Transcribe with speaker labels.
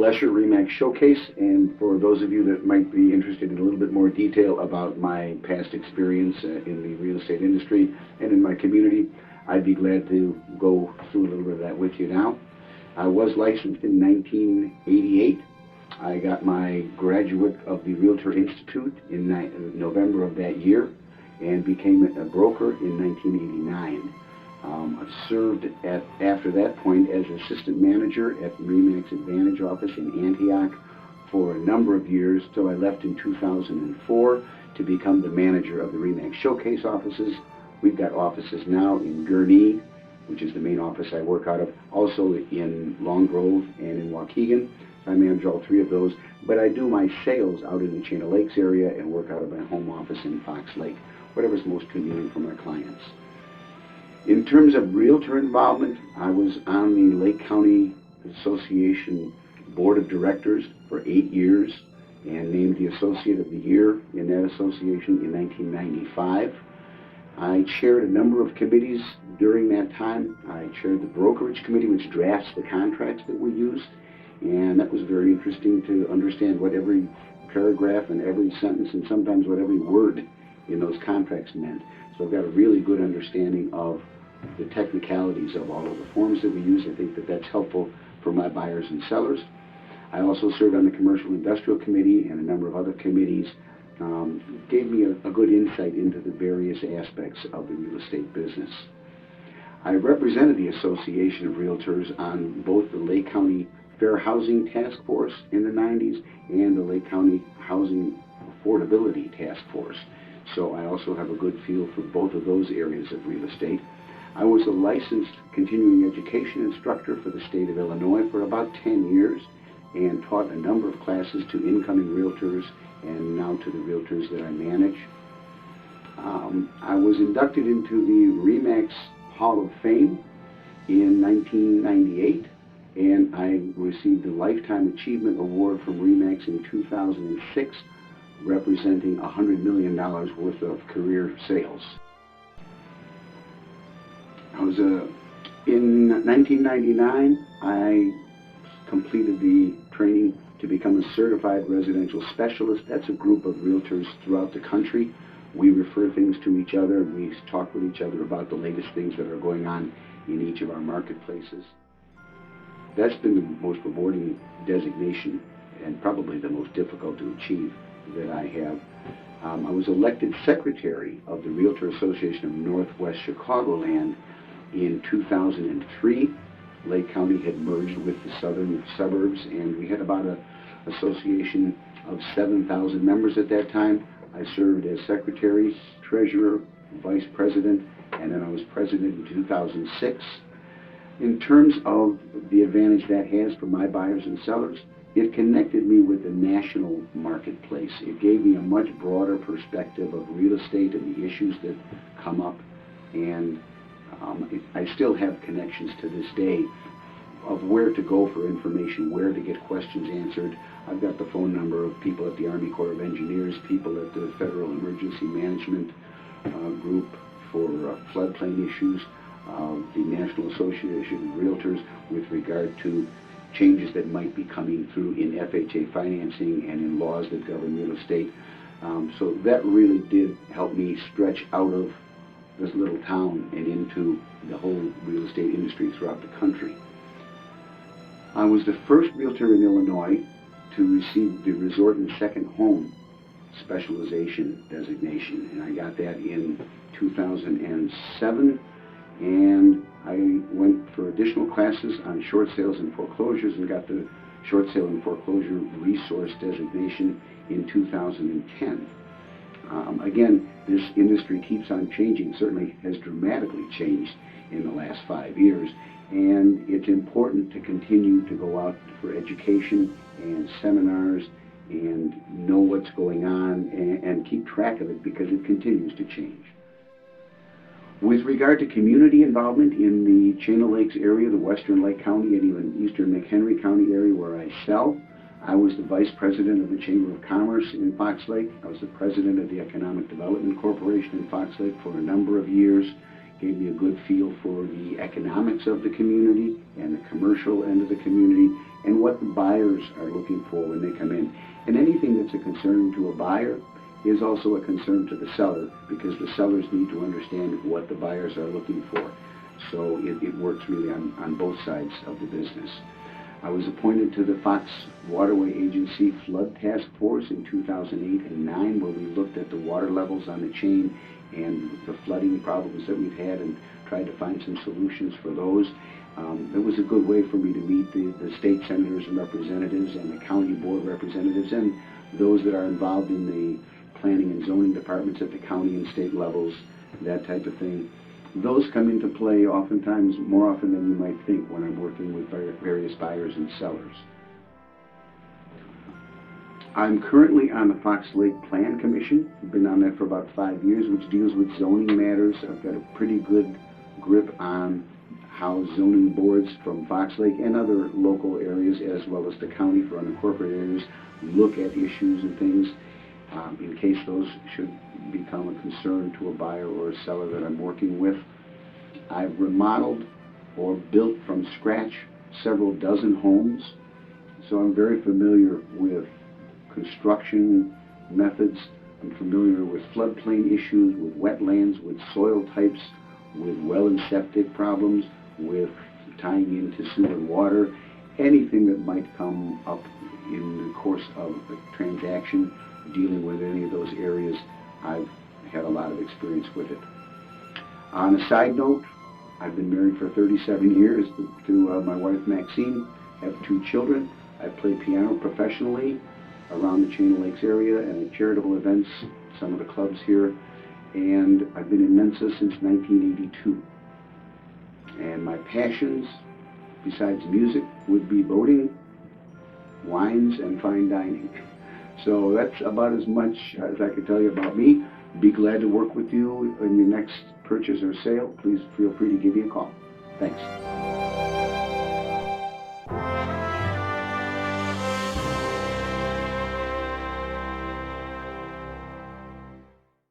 Speaker 1: Lesher, RE/MAX Showcase, and for those of you that might be interested in a little bit more detail about my past experience in the real estate industry and in my community, I'd be glad to go through a little bit of that with you now. I was licensed in 1988. I got my graduate of the Realtor Institute in November of that year and became a broker in 1989. I served after that point as assistant manager at the RE/MAX Advantage office in Antioch for a number of years till I left in 2004 to become the manager of the RE/MAX Showcase offices. We've got offices now in Gurnee, which is the main office I work out of, also in Long Grove and in Waukegan. I manage all three of those, but I do my sales out in the Chain of Lakes area and work out of my home office in Fox Lake, whatever's most convenient for my clients. In terms of realtor involvement, I was on the Lake County Association Board of Directors for 8 years and named the Associate of the Year in that association in 1995. I chaired a number of committees during that time. I chaired the brokerage committee, which drafts the contracts that we used, and that was very interesting to understand what every paragraph and every sentence and sometimes what every word in those contracts meant. So I've got a really good understanding of the technicalities of all of the forms that we use. I think that that's helpful for my buyers and sellers. I also served on the Commercial Industrial Committee and a number of other committees. Gave me a good insight into the various aspects of the real estate business. I represented the Association of Realtors on both the Lake County Fair Housing Task Force in the 90s and the Lake County Housing Affordability Task Force. So I also have a good feel for both of those areas of real estate. I was a licensed continuing education instructor for the state of Illinois for about 10 years and taught a number of classes to incoming realtors and now to the realtors that I manage. I was inducted into the RE/MAX Hall of Fame in 1998, and I received the Lifetime Achievement Award from RE/MAX in 2006, representing $100 million worth of career sales. In 1999, I completed the training to become a certified residential specialist. That's a group of realtors throughout the country. We refer things to each other. We talk with each other about the latest things that are going on in each of our marketplaces. That's been the most rewarding designation and probably the most difficult to achieve that I have. I was elected secretary of the Realtor Association of Northwest Chicagoland in 2003. Lake County had merged with the southern suburbs, and we had about an association of 7,000 members at that time. I served as secretary, treasurer, vice president, and then I was president in 2006. In terms of the advantage that has for my buyers and sellers, it connected me with the national marketplace. It gave me a much broader perspective of real estate and the issues that come up, and I still have connections to this day of where to go for information, where to get questions answered. I've got the phone number of people at the Army Corps of Engineers, people at the Federal Emergency Management Group for floodplain issues, the National Association of Realtors with regard to changes that might be coming through in FHA financing and in laws that govern real estate. So that really did help me stretch out of this little town and into the whole real estate industry throughout the country. I was the first realtor in Illinois to receive the Resort and Second Home specialization designation, and I got that in 2007, and I went for additional classes on short sales and foreclosures and got the Short Sale and Foreclosure Resource designation in 2010. Again, this industry keeps on changing, certainly has dramatically changed in the last 5 years, and it's important to continue to go out for education and seminars and know what's going on and keep track of it because it continues to change. With regard to community involvement in the Chain of Lakes area, the western Lake County and even eastern McHenry County area where I sell, I was the vice president of the Chamber of Commerce in Fox Lake. I was the president of the Economic Development Corporation in Fox Lake for a number of years. gave me a good feel for the economics of the community and the commercial end of the community and what the buyers are looking for when they come in. And anything that's a concern to a buyer is also a concern to the seller, because the sellers need to understand what the buyers are looking for. So it works really on both sides of the business. I was appointed to the Fox Waterway Agency Flood Task Force in 2008 and 9, where we looked at the water levels on the chain and the flooding problems that we've had and tried to find some solutions for those. It was a good way for me to meet the state senators and representatives and the county board representatives and those that are involved in the planning and zoning departments at the county and state levels, that type of thing. Those come into play oftentimes, more often than you might think, when I'm working with various buyers and sellers. I'm currently on the Fox Lake Plan Commission. I've been on that for about 5 years, which deals with zoning matters. I've got a pretty good grip on how zoning boards from Fox Lake and other local areas, as well as the county for unincorporated areas, look at issues and things in case those should become a concern to a buyer or a seller that I'm working with. I've remodeled or built from scratch several dozen homes, so I'm very familiar with construction methods. I'm familiar with floodplain issues, with wetlands, with soil types, with well and septic problems, with tying into sewer and water, anything that might come up in the course of a transaction dealing with any of those areas. I've had a lot of experience with it. On a side note, I've been married for 37 years to my wife Maxine, have 2 children. I play piano professionally around the Chain of Lakes area and at charitable events, some of the clubs here, and I've been in Mensa since 1982. And my passions, besides music, would be boating, wines, and fine dining. So that's about as much as I can tell you about me. Be glad to work with you in your next purchase or sale. Please feel free to give me a call. Thanks.